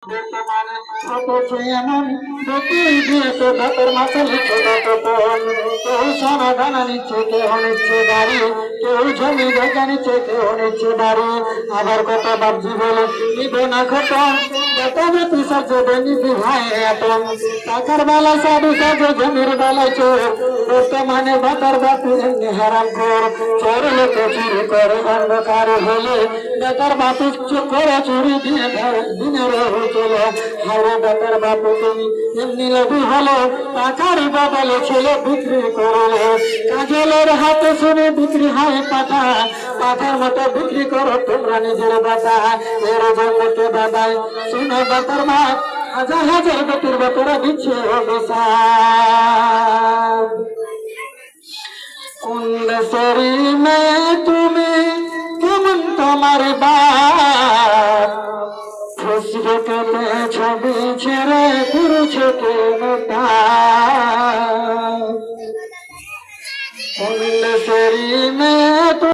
বর্তমানে হতেছে এমন প্রতি বিয়েতে ভাতের মাথা লিখে কতক্ষণ কেউ সোনা দানা নিচ্ছে কেউ নিচ্ছে গাড়ি কেউ জমি জায়গা নিচ্ছে কেউ নিচ্ছে বাড়ি আবার কত বাবজি বলে নিব না খতম বেতনে তুষার চেয়ে নিবি ভাই এখন টাকার বেলায় সাধু সাজে জমির বেলায় চোর বর্তমানে ভাতার বাপু এমনি হারাম কর চোর লোকে চুরি করে অন্ধকার হলে বেতার বাপু করে চুরি দিয়ে দিনের চলো হারে বেতার বাপু তুমি এমনি লেবু হলো টাকার বদলে ছেলে বিক্রি করলে কাজলের হাতে শুনে বিক্রি হয় পাঠা পাঠার মতো বিক্রি করো তোমরা নিজের বাতা এর জন্য কে বাদায় শুনে বেতার মা হাজার হাজার বেটির বেতরা দিচ্ছে অভিশাপ কোন দেশের মেয়ে তুমি কেমন তোমার বাপ ফেসবুকে ছবি ছেড়ে ঘুরছে কেন কোন দেশের মেয়ে